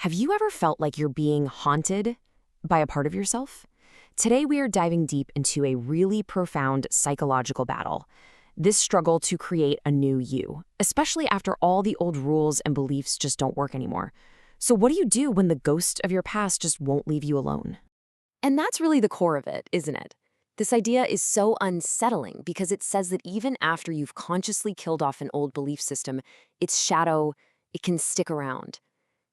Have you ever felt like you're being haunted by a part of yourself? Today, we are diving deep into a really profound psychological battle. This struggle to create a new you, especially after all the old rules and beliefs just don't work anymore. So, what do you do when the ghost of your past just won't leave you alone? And that's really the core of it, isn't it? This idea is so unsettling because it says that even after you've consciously killed off an old belief system, its shadow, it can stick around.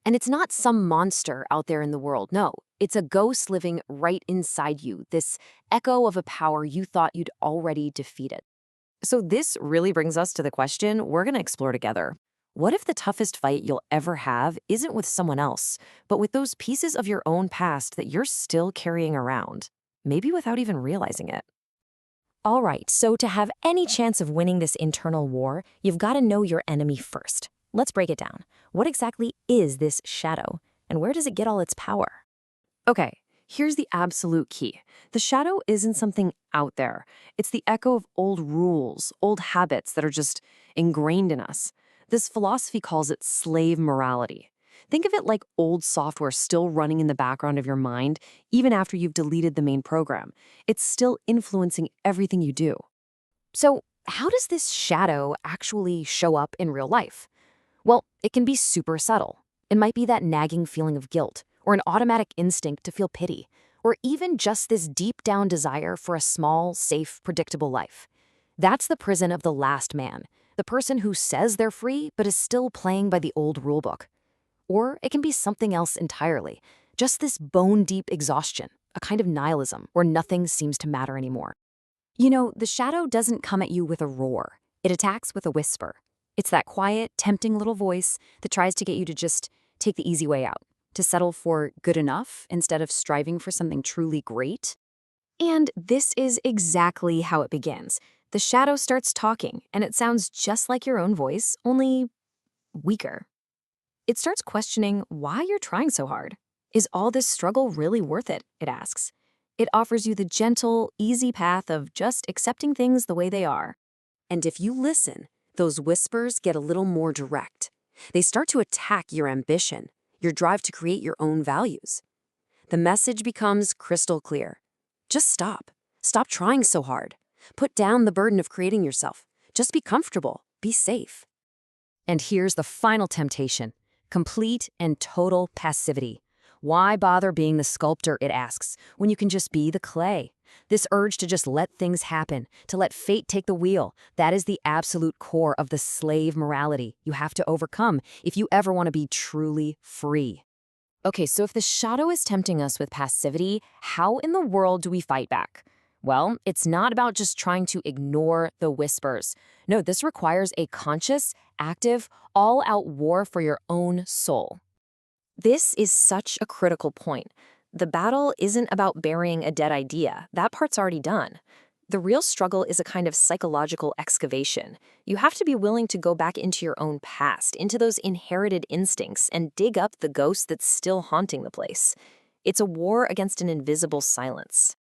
And it's not some monster out there in the world. No, it's a ghost living right inside you, this echo of a power you thought you'd already defeated. So, this really brings us to the question we're going to explore together. What if the toughest fight you'll ever have isn't with someone else, but with those pieces of your own past that you're still carrying around, maybe without even realizing it? All right, so to have any chance of winning this internal war, you've got to know your enemy first. Let's break it down. What exactly is this shadow, and where does it get all its power? Okay, here's the absolute key. The shadow isn't something out there. It's the echo of old rules, old habits that are just ingrained in us. This philosophy calls it slave morality. Think of it like old software still running in the background of your mind, even after you've deleted the main program. It's still influencing everything you do. So, how does this shadow actually show up in real life? Well, it can be super subtle. It might be that nagging feeling of guilt, or an automatic instinct to feel pity, or even just this deep down desire for a small, safe, predictable life. That's the prison of the last man, the person who says they're free but is still playing by the old rulebook. Or it can be something else entirely, just this bone-deep exhaustion, a kind of nihilism where nothing seems to matter anymore. You know, the shadow doesn't come at you with a roar. It attacks with a whisper. It's that quiet, tempting little voice that tries to get you to just take the easy way out, to settle for good enough instead of striving for something truly great. And this is exactly how it begins. The shadow starts talking, and it sounds just like your own voice, only weaker. It starts questioning why you're trying so hard. Is all this struggle really worth it? It asks. It offers you the gentle, easy path of just accepting things the way they are. And if you listen, those whispers get a little more direct. They start to attack your ambition, your drive to create your own values. The message becomes crystal clear. Just stop. Stop trying so hard. Put down the burden of creating yourself. Just be comfortable. Be safe. And here's the final temptation: complete and total passivity. Why bother being the sculptor, it asks, when you can just be the clay? This urge to just let things happen, to let fate take the wheel, that is the absolute core of the slave morality you have to overcome if you ever want to be truly free. Okay, so if the shadow is tempting us with passivity, how in the world do we fight back? Well, it's not about just trying to ignore the whispers. No, this requires a conscious, active, all-out war for your own soul. This is such a critical point. The battle isn't about burying a dead idea. That part's already done. The real struggle is a kind of psychological excavation. You have to be willing to go back into your own past, into those inherited instincts, and dig up the ghost that's still haunting the place. It's a war against an invisible silence.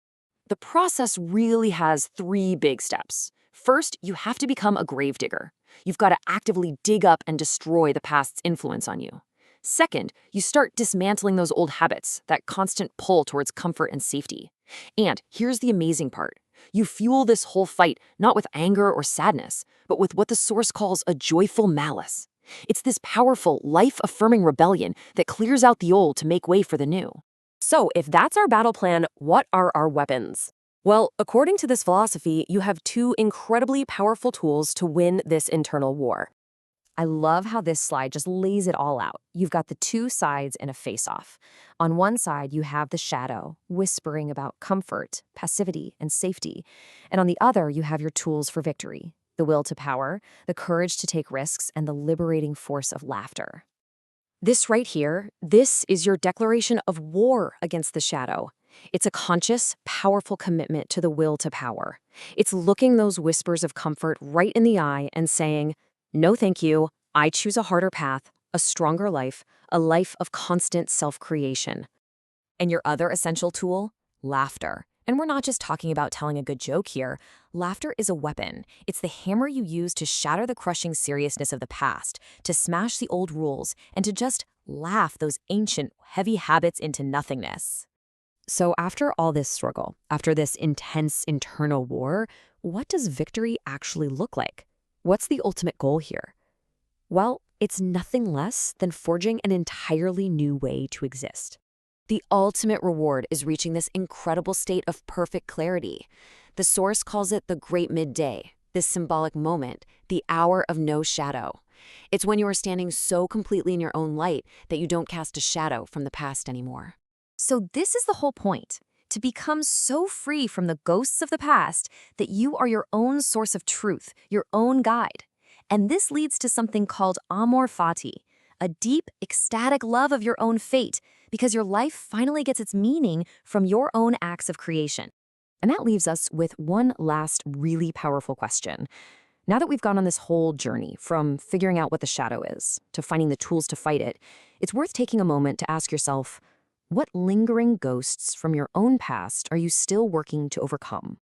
The process really has 3 big steps. First, you have to become a gravedigger. You've got to actively dig up and destroy the past's influence on you. Second, you start dismantling those old habits, that constant pull towards comfort and safety. And here's the amazing part. You fuel this whole fight not with anger or sadness, but with what the Source calls a joyful malice. It's this powerful, life-affirming rebellion that clears out the old to make way for the new. So, if that's our battle plan, what are our weapons? Well, according to this philosophy, you have 2 incredibly powerful tools to win this internal war. I love how this slide just lays it all out. You've got the 2 sides in a face-off. On one side, you have the shadow, whispering about comfort, passivity, and safety. And on the other, you have your tools for victory: the will to power, the courage to take risks, and the liberating force of laughter. This right here, this is your declaration of war against the shadow. It's a conscious, powerful commitment to the will to power. It's looking those whispers of comfort right in the eye and saying, "No, thank you. I choose a harder path, a stronger life, a life of constant self-creation." And your other essential tool? Laughter. And we're not just talking about telling a good joke here. Laughter is a weapon. It's the hammer you use to shatter the crushing seriousness of the past, to smash the old rules, and to just laugh those ancient, heavy habits into nothingness. So, after all this struggle, after this intense internal war, what does victory actually look like? What's the ultimate goal here? Well, it's nothing less than forging an entirely new way to exist. The ultimate reward is reaching this incredible state of perfect clarity. The Source calls it the great midday, this symbolic moment, the hour of no shadow. It's when you are standing so completely in your own light that you don't cast a shadow from the past anymore. So, this is the whole point, to become so free from the ghosts of the past that you are your own source of truth, your own guide. And this leads to something called amor fati, a deep, ecstatic love of your own fate, because your life finally gets its meaning from your own acts of creation. And that leaves us with one last really powerful question. Now that we've gone on this whole journey, from figuring out what the shadow is to finding the tools to fight it, it's worth taking a moment to ask yourself, what lingering ghosts from your own past are you still working to overcome?